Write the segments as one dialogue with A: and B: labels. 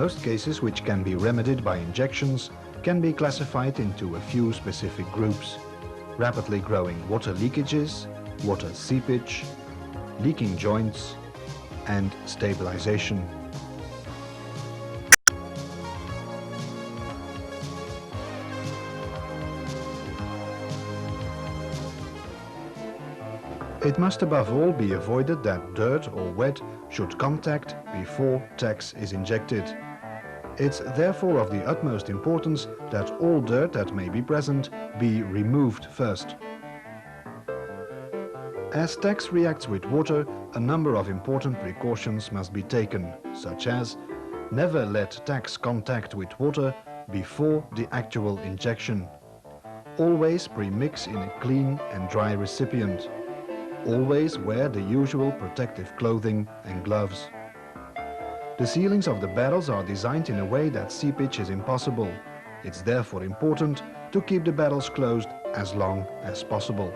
A: Most cases which can be remedied by injections can be classified into a few specific groups: rapidly growing water leakages, water seepage, leaking joints, and stabilization. It must above all be avoided that dirt or wet should contact before TACS is injected. It's therefore of the utmost importance that all dirt that may be present be removed first. As TACS reacts with water, a number of important precautions must be taken, such as never let TACS contact with water before the actual injection. Always pre-mix in a clean and dry recipient. Always wear the usual protective clothing and gloves. The sealings of the barrels are designed in a way that seepage is impossible. It's therefore important to keep the barrels closed as long as possible.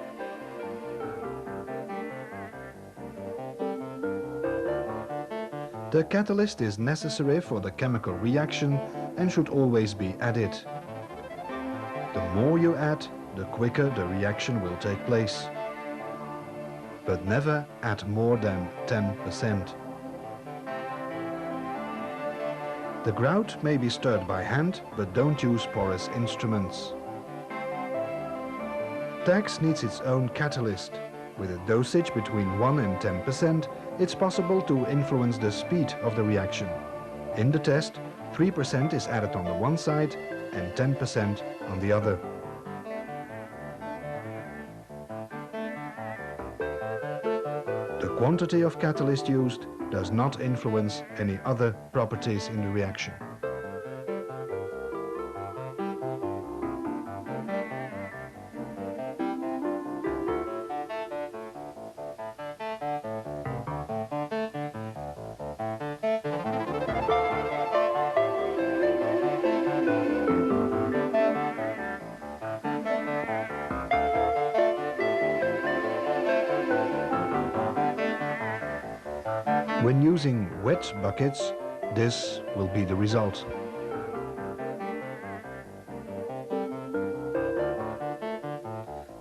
A: The catalyst is necessary for the chemical reaction and should always be added. The more you add, the quicker the reaction will take place. But never add more than 10%. The grout may be stirred by hand, but don't use porous instruments. TACS needs its own catalyst. With a dosage between 1 and 10%, it's possible to influence the speed of the reaction. In the test, 3% is added on the one side and 10% on the other. The quantity of catalyst used does not influence any other properties in the reaction. When using wet buckets, this will be the result.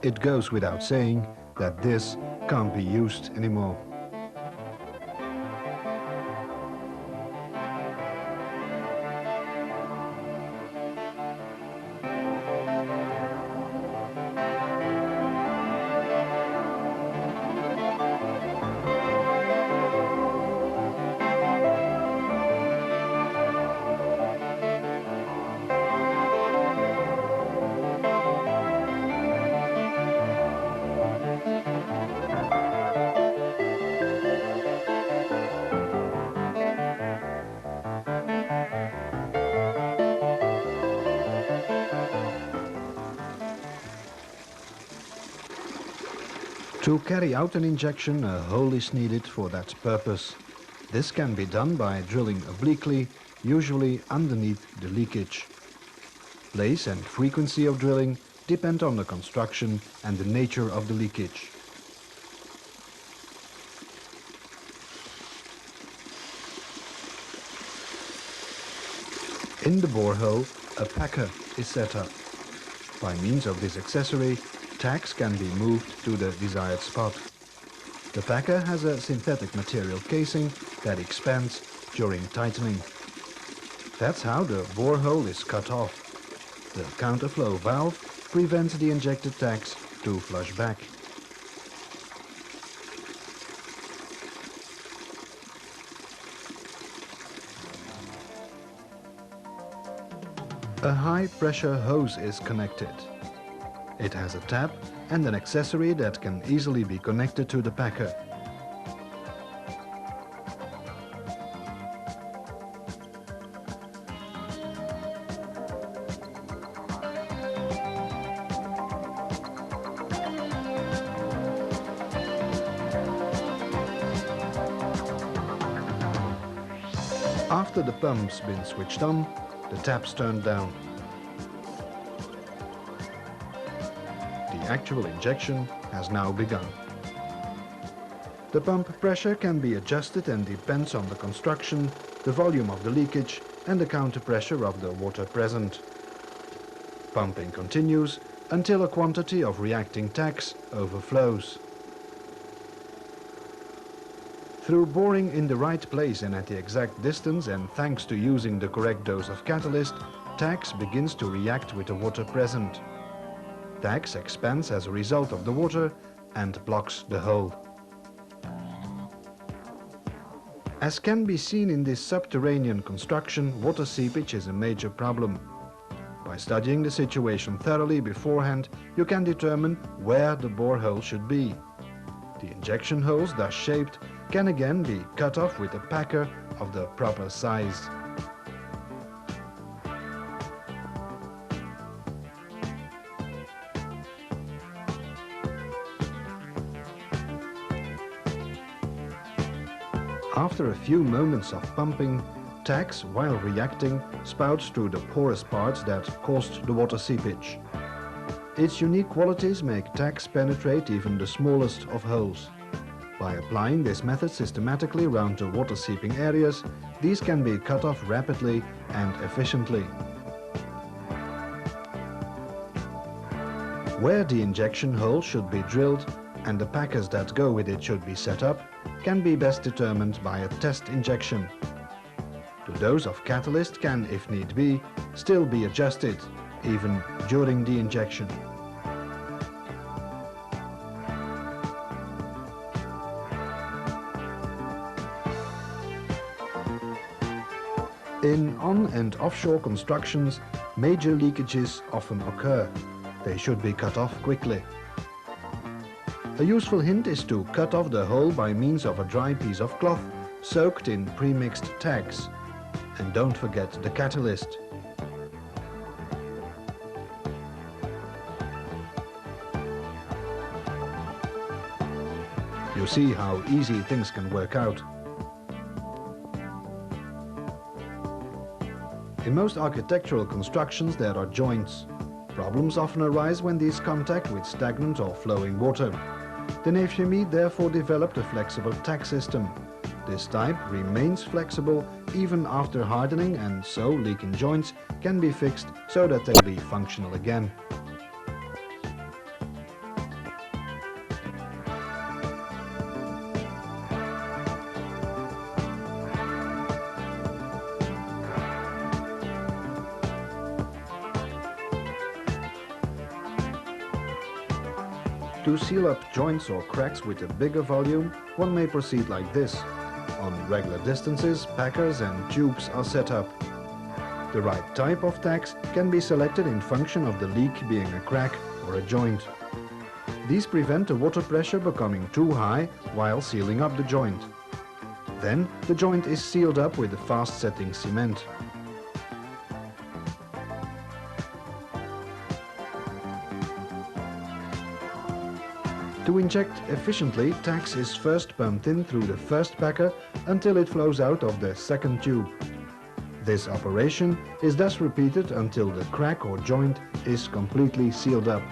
A: It goes without saying that this can't be used anymore. To carry out an injection, a hole is needed for that purpose. This can be done by drilling obliquely, usually underneath the leakage. Place and frequency of drilling depend on the construction and the nature of the leakage. In the borehole, a packer is set up. By means of this accessory, TACS can be moved to the desired spot. The packer has a synthetic material casing that expands during tightening. That's how the borehole is cut off. The counterflow valve prevents the injected TACS to flush back. A high-pressure hose is connected. It has a tap and an accessory that can easily be connected to the packer. After the pump's been switched on, the tap's turned down. The actual injection has now begun. The pump pressure can be adjusted and depends on the construction, the volume of the leakage and the counter pressure of the water present. Pumping continues until a quantity of reacting tax overflows. Through boring in the right place and at the exact distance, and thanks to using the correct dose of catalyst, tax begins to react with the water present. Tax expands as a result of the water and blocks the hole. As can be seen in this subterranean construction, water seepage is a major problem. By studying the situation thoroughly beforehand, you can determine where the borehole should be. The injection holes thus shaped can again be cut off with a packer of the proper size. After a few moments of pumping, tax, while reacting, spouts through the porous parts that caused the water seepage. Its unique qualities make tax penetrate even the smallest of holes. By applying this method systematically around the water seeping areas, these can be cut off rapidly and efficiently. Where the injection hole should be drilled and the packers that go with it should be set up can be best determined by a test injection. The dose of catalyst can, if need be, still be adjusted, even during the injection. In on- and offshore constructions, major leakages often occur. They should be cut off quickly. A useful hint is to cut off the hole by means of a dry piece of cloth soaked in pre-mixed tax. And don't forget the catalyst. You see how easy things can work out. In most architectural constructions there are joints. Problems often arise when these contact with stagnant or flowing water. The Nefjemi therefore developed a flexible tack system. This type remains flexible even after hardening, and so leaking joints can be fixed so that they'll be functional again. To seal up joints or cracks with a bigger volume, one may proceed like this. On regular distances, packers and tubes are set up. The right type of tax can be selected in function of the leak being a crack or a joint. These prevent the water pressure becoming too high while sealing up the joint. Then the joint is sealed up with a fast-setting cement. To inject efficiently, tax is first pumped in through the first packer until it flows out of the second tube. This operation is thus repeated until the crack or joint is completely sealed up.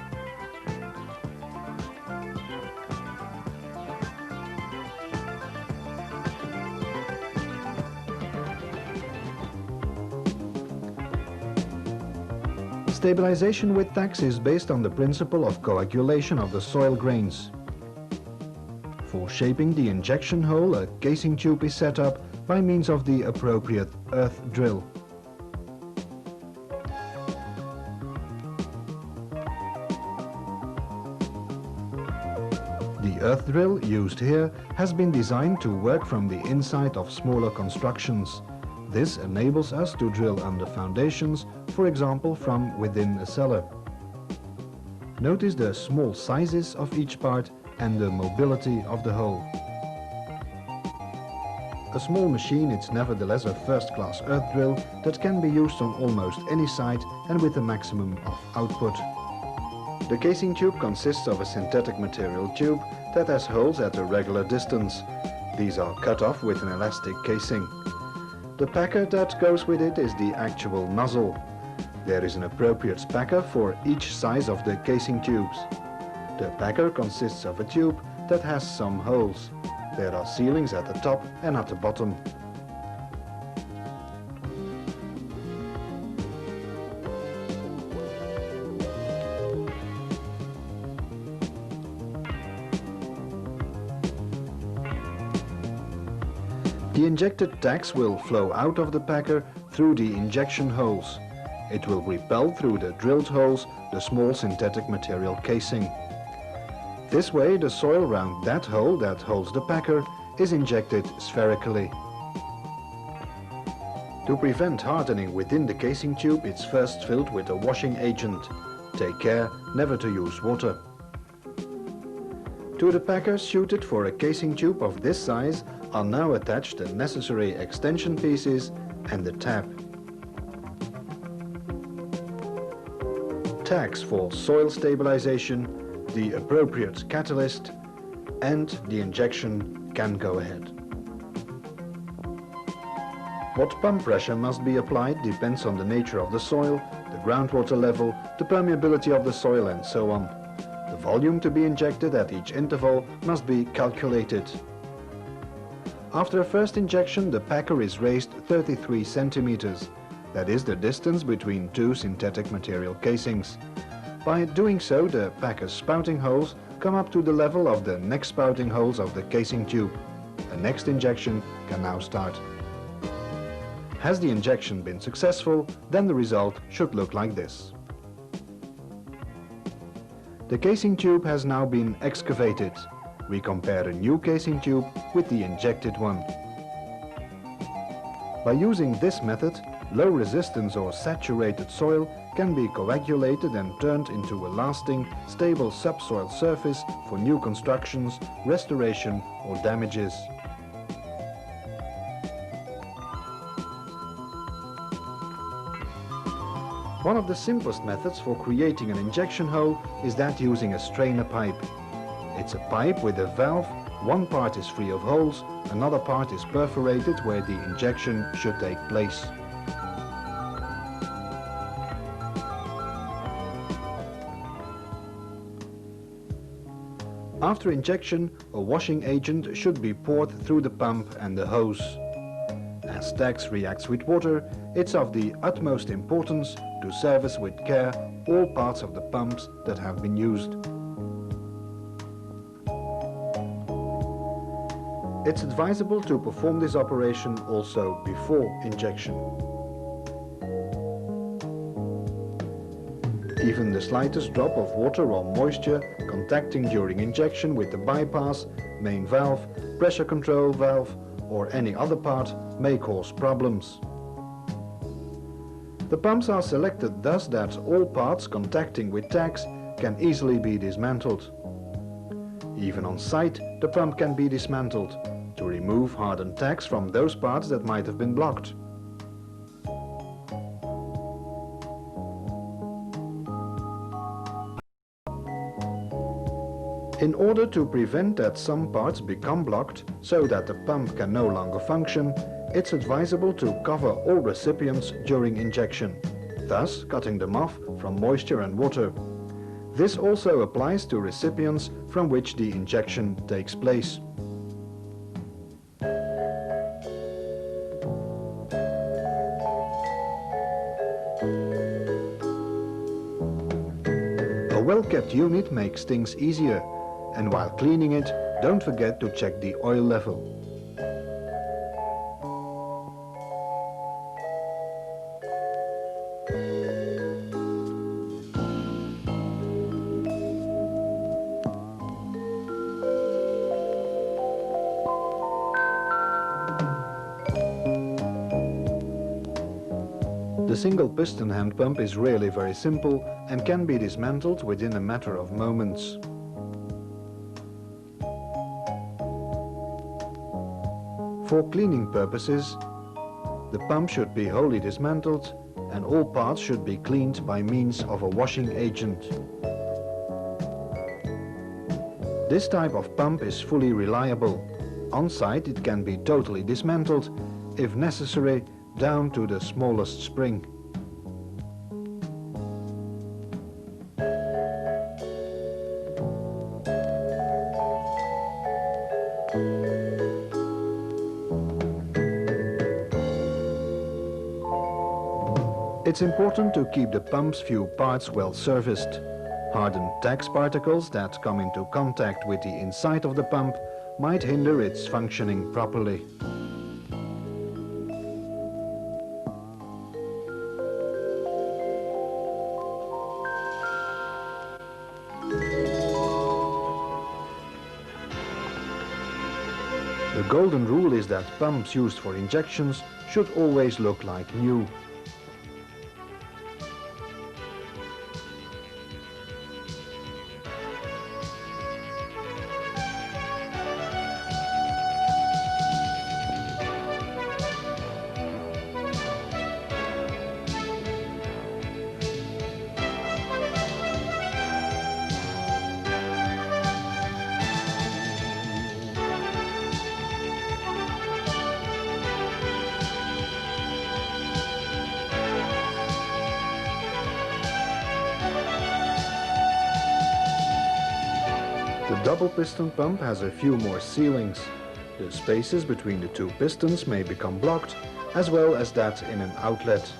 A: Stabilization with tax is based on the principle of coagulation of the soil grains. For shaping the injection hole, a casing tube is set up by means of the appropriate earth drill. The earth drill used here has been designed to work from the inside of smaller constructions. This enables us to drill under foundations, for example from within a cellar. Notice the small sizes of each part and the mobility of the hole. A small machine is nevertheless a first-class earth drill that can be used on almost any site and with a maximum of output. The casing tube consists of a synthetic material tube that has holes at a regular distance. These are cut off with an elastic casing. The packer that goes with it is the actual nozzle. There is an appropriate packer for each size of the casing tubes. The packer consists of a tube that has some holes. There are sealings at the top and at the bottom. The injected tax will flow out of the packer through the injection holes. It will repel through the drilled holes the small synthetic material casing. This way, the soil round that hole that holds the packer is injected spherically. To prevent hardening within the casing tube, it's first filled with a washing agent. Take care never to use water. To the packer suited for a casing tube of this size are now attached the necessary extension pieces and the tab. Tags for soil stabilization, the appropriate catalyst, and the injection can go ahead. What pump pressure must be applied depends on the nature of the soil, the groundwater level, the permeability of the soil, and so on. The volume to be injected at each interval must be calculated. After a first injection, the packer is raised 33 centimeters. That is the distance between two synthetic material casings. By doing so, the packer's spouting holes come up to the level of the next spouting holes of the casing tube. The next injection can now start. Has the injection been successful, then the result should look like this. The casing tube has now been excavated. We compare a new casing tube with the injected one. By using this method, low resistance or saturated soil can be coagulated and turned into a lasting, stable subsoil surface for new constructions, restoration or damages. One of the simplest methods for creating an injection hole is that using a strainer pipe. It's a pipe with a valve, one part is free of holes, another part is perforated where the injection should take place. After injection, a washing agent should be poured through the pump and the hose. As tax reacts with water, it's of the utmost importance to service with care all parts of the pumps that have been used. It's advisable to perform this operation also before injection. Even the slightest drop of water or moisture contacting during injection with the bypass, main valve, pressure control valve or any other part may cause problems. The pumps are selected thus that all parts contacting with tags can easily be dismantled. Even on site, the pump can be dismantled to remove hardened tags from those parts that might have been blocked. In order to prevent that some parts become blocked so that the pump can no longer function, it's advisable to cover all recipients during injection, thus cutting them off from moisture and water. This also applies to recipients from which the injection takes place. A well-kept unit makes things easier, and while cleaning it, don't forget to check the oil level. The single piston hand pump is really very simple and can be dismantled within a matter of moments. For cleaning purposes, the pump should be wholly dismantled and all parts should be cleaned by means of a washing agent. This type of pump is fully reliable. On site it can be totally dismantled, if necessary, down to the smallest spring. It's important to keep the pump's few parts well serviced. Hardened tax particles that come into contact with the inside of the pump might hinder its functioning properly. The golden rule is that pumps used for injections should always look like new. The double piston pump has a few more sealings. The spaces between the two pistons may become blocked, as well as that in an outlet.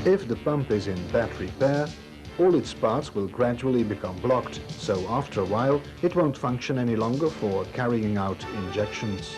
A: If the pump is in bad repair, all its parts will gradually become blocked, so after a while it won't function any longer for carrying out injections.